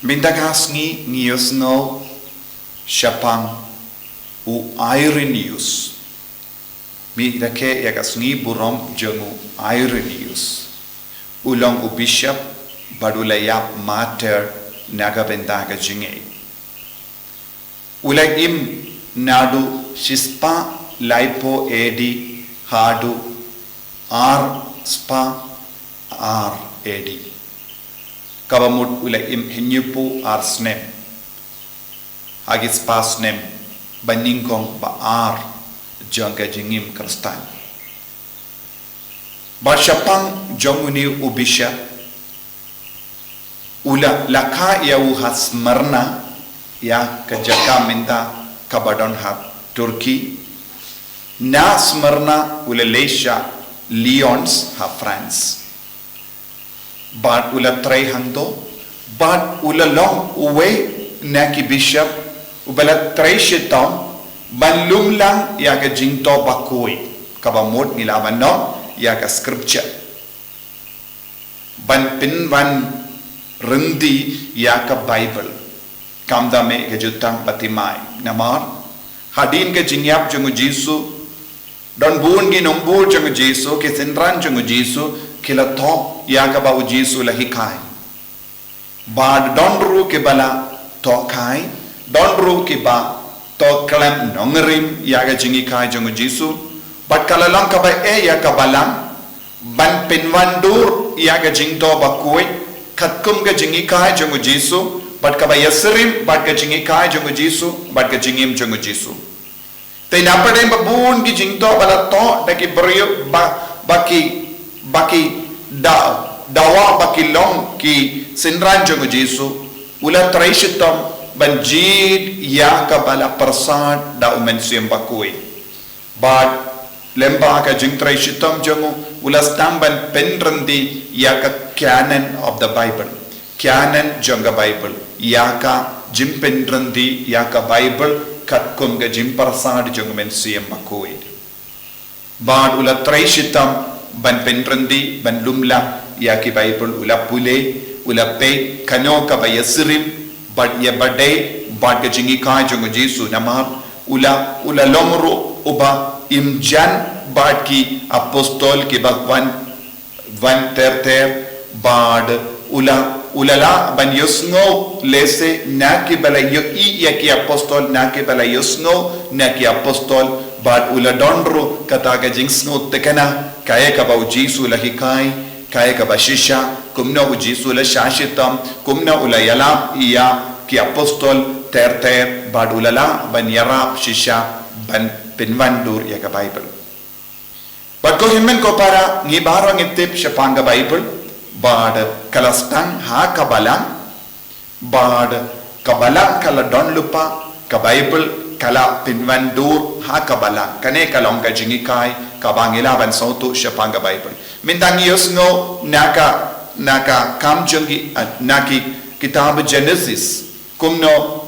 Mindagasngi ngiusno Shapang u Irenius. Mi dake yagasngi burom jengu Irenius. Ulang u bishop badulayap mater nagabendaga jinge. Ulay im nadu shispa laipo edi hadu ar spa ar edi. Kabamut ulay im hinyupu ar snem. Hagis pa snem baningkong ba ar jangka jingim kristan. Barshapang jonguni ubisha ula laka ya uhas marna ya kajaka minta kabadon hat Turki na smarna ula Lesha Lyons ha France. But ula try hando, but ula long uwe na ki bishop ubala try shitam banlum lang ya ka jingto bakui kabamot nilaban no ya ka scripture ban pinwan rendi ya ka Bible kamda me ke jutang patimai namar hadin ke jingyap jungu Jisu don bun gi nombur jungu Jisu ke senran jungu Jisu kila to ya ka ba Jisu lahi kai bad don ru ke bala to kai don ru ke ba to kalam nongrim ya ka jingi kai jungu Jisu bat kala lang ka ba ya ka balang ban pinwandur ya ka jingto ba kuy katkum ka jingi kai jungu Jisu bat ka ba yasrim bat ka jingi kai jungu Jisu bat ka jingim jungu Jisu te napade ba bun gi jingto bala to da ki brio baki dawa baki long ki sinran jungu Jisu ula traishitam banjid ya ka bala persad da umen siem bakui but lemba ka jing traishitam jungu ula stamban penrandi ya ka canon of the Bible canon junga Bible ya ka jim penrandi ya ka Bible kat kum ga jim persad jungu men siem bakui but ula traishitam ban penrandi ban lumla ya ki Bible ula pule ula pe kano ka bayasrim bad ya badai bad ka jingi kai jungu Jisu namar ula lomro uba imjan bad ki apostol ki bagwan van ter bad ula la ban yusno lese na ki bala yo i ya ki apostol na ki bala yusno na ki apostol bad ula donro kata ga jingsno tekana kaya ka ba Jisu lahi kai kaya ka ba shisha kumna Jisu la shashitam kumna ula yala iya ki apostol ter bad ula la ban yara shisha ban pinwandur ya ka Bible bad ko himmen ko para ngi baro ngitip shapanga Bible bad kalastang ha kabala bad kabala kala don lupa ka Bible kala pinwandur ha kabala kane kalong ka jingi kai kabangila ban sautu shapanga Bible mindang yusno naka kam jungi naki kitab Genesis kumno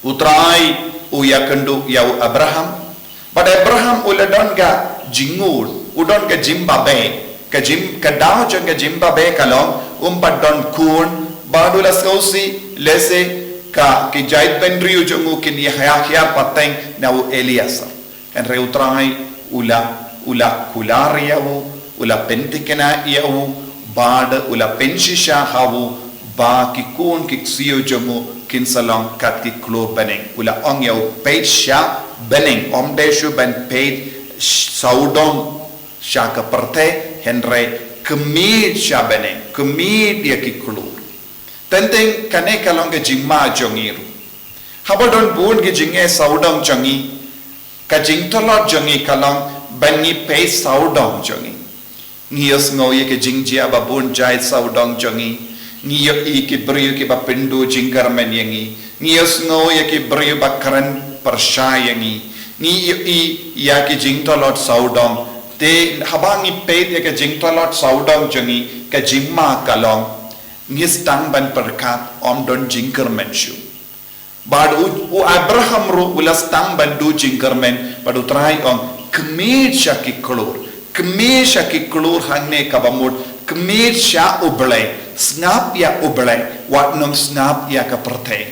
utrai uyakandu yau Abraham but Abraham uladon ga jingul udon ga Zimbabwe ka jim ka daw jung ga Zimbabwe kalong umpadon kun badula sausi lese ka ki jait pendriu jungu kin yahya pateng nau Elias kan reutrai ula kulariyawu ula pentikena iyawu bad ula penshisha hawu ba ki kun ki siyo jungu kin salong kat ki klo beneng ula ong yaw page sha beneng omdeshu ben page saudong sha ka perte henre kemid sha beneng kemid ya ki klo tenteng kane kalong ke jingma jongiru habodon bun ki jinge saudong jongi ka jingtolot jongi kalong bani page saudong jongi ngiyos ngoye ke jingjia babun jai saudong jongi ngiyo i ki brio ki ba pindu jingkar men yangi ngiyos ngoye ki brio bakaran pershayangi ngiyo i ya ki jingtolot saudong te habangi page ya ke jingtolot saudong jongi ka jingma kalong ngistang ban perkat om don jingkar menshu bad u Abraham ru ulastang ban du jingkar men bad utrai om kemid shaki klur hangne kabamut kemir sya ublay snap ya ublay wat nom snap ya ka pertay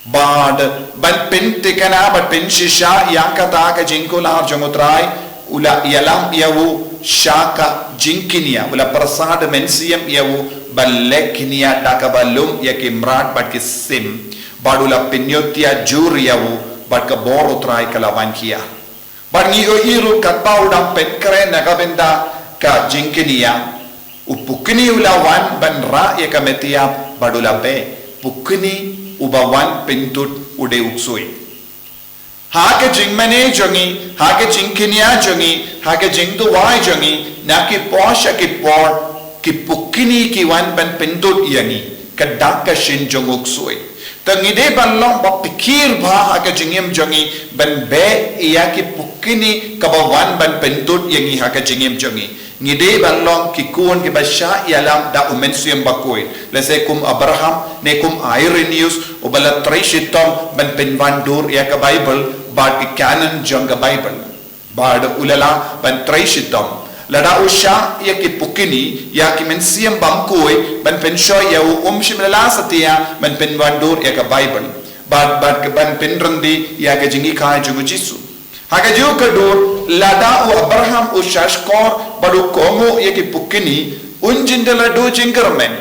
bad ban pentikana bat penshisha ya ka ta ka jinkular jongutrai ula yalam yawu shaka jinkinia ula persada mensiam yawu baleknia dakabalum yakimrat bat kisim badula pinyotia juriyawu bat ka boro trai kalawan kia bat ngiyo iru kat baudam penkre nakabenda ka jinkinia upukini ulawan ban ra yakametia badula be pukini ubawan pintut ude uksui hake jingmane jongi hake jingkinia jongi hake jingdu wai jongi naki posha ki por ki pukini ki wan ban pintut yangi kadaka shin jong uksui tangide banlong ba pikir ba hake jingim jongi ban be iya ki pukini kabawan ban pintut yangi hake jingim jongi ngide balong kikuan ke basha ialam da umensium bakoi lese kum Abraham ne kum Irenaeus ubala trishitom ban penwandur ya ka Bible bad ki canon jong ka Bible bad ulala ban trishitom lada usha ya ki pukini ya ki mensium bamkoi ban pensho ya shimla satia ban penwandur ya ka Bible bad ke ban penrandi ya ka jingi kai jungu jisu haka juu kadur lada u Abraham u shashkor badu kongo yaki pukini unjindala do jingkermen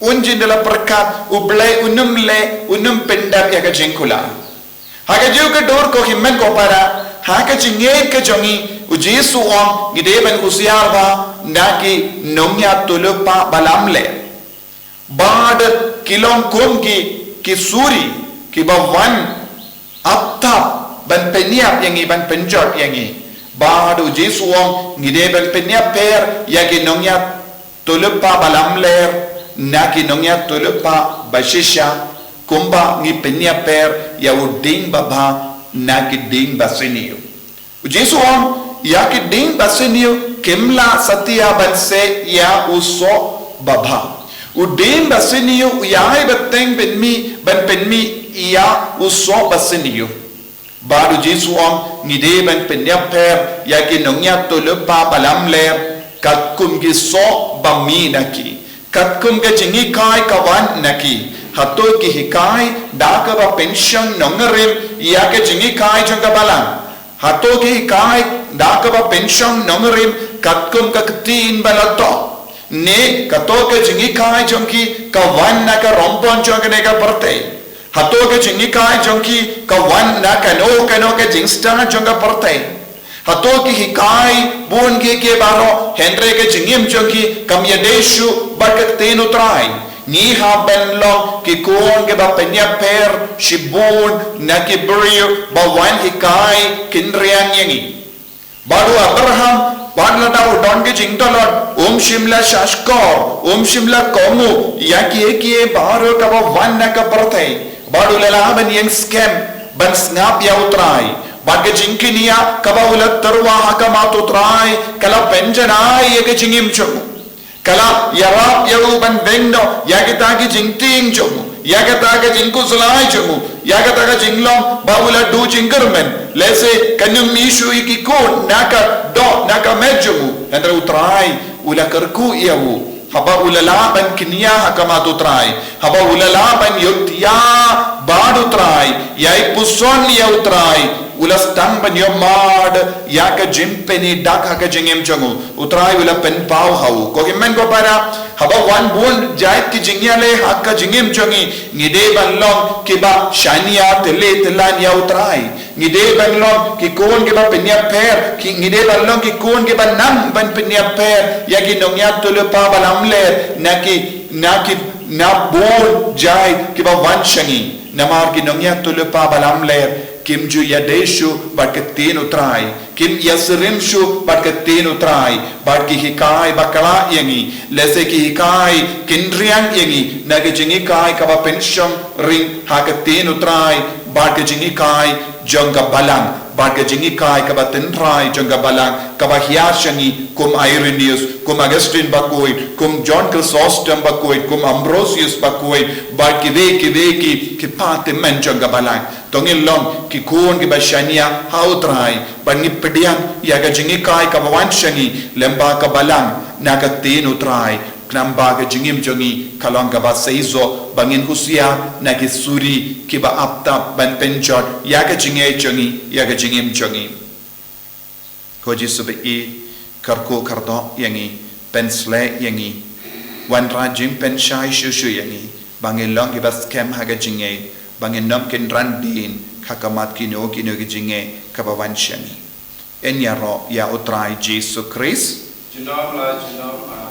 unjindala perkat ublay unum pendap yaka jingkula haka juu kadur ko himmen ko para haka jingye ka jongi u Jesu om gideban usiar ba naki nomya tulupa balamle bad kilom kum ki suri ki bawan aptap ban peniap yangi ban penjot yangi badu Jesu wong ngide ban peniap per yagi nongya tulupa balamler naki nongya tulupa bashisha kumba ngi peniap per ya uding baba naki ding basiniyo Jesu wong yaki ding basiniyo kemla satya banse ya uso baba uding basiniyo yai bateng ban penmi ya uso basiniyo baru Jesu om ngide ban penyaper yaki nongya tulupa balamler katkum gi so bami naki katkum ke jingi kai kawan naki hato ki hikai daka ba pension nongerim yake jingi kai jonga balang hato ki hikai daka ba pension nongerim katkum ka ktin balato ne kato ke jingi kai jonki kawan naka rompon jonga neka perte hato ke jingi kai jonki kawan na kano ke jingstar jonga partai hato ki hikai bun ke baro henry ke jingim jonki kamyadeshu bakat tenu trai ni ha benlo ki kon ke ba penya per shibun na ki brio bawan hikai kinrian yangi baru Abraham badla da udon ke jingtolon shimla shashkor shimla komu yaki eki baro ka bawan na ka partai baru lelaban yang scam ban snap ya utrai baga jinkinia kaba ulat terwa hakamat utrai kala penjanai ya ke jingim chomu kala yarap ya ban bengno ya kita ki jingting chomu ya kita ke jingku sulai chomu ya kita ke jinglom ba ulat du jingkermen lese kanyum isu ikikun naka do naka mejomu andra utrai ula kerku yawu haba ulalaban kinia hakamatu trai haba ulalaban yuktia badu trai yai puson ya utrai ulas tamban yomad yaka jimpeni dak haka jingem changu utrai ula pen pau hau ko himmen ko para haba wan bun jait ki jingyale hakka jingem changi ngide banlong kiba shania tele telan ya utrai ngide banlong ki kon kiba penya per ki ngide banlong ki kon kiba nam ban penya per yaki nongya tulupa balamle naki na bon jai kiba wanshangi namar ki nongya tulupa balamle kim ju yadeshu barkatin utrai kim yasrimshu barkatin utrai barki hikai bakala yangi lese ki hikai kindriang yangi nage jingi kai kaba pension ring hakatin utrai barki jingi kai jonga balang barki jingi kai kaba tentrai jonga balang kaba hiashangi kum Irenaeus kum Augustine bakoi kum John Chrysostom bakoi kum Ambrosius bakoi barki veki ki pate men jonga balang tongilong ki kun ki bashania hautrai bani pedian yaga jingi kai ka wanshangi lemba ka balang nagatin utrai knambaga jingim jongi kalong gaba seizo bangin husia nagisuri kiba apta ban penjot yaga jinge jongi yaga jingim jongi koji subi karko kardo yangi pensle yangi wan rajim penshai shushu yangi bangin long kiba scam haga jinge bangin nom kin randin kakamat kino jinge kabawan shangi enyaro ya utrai Jesus Christ Junam la junam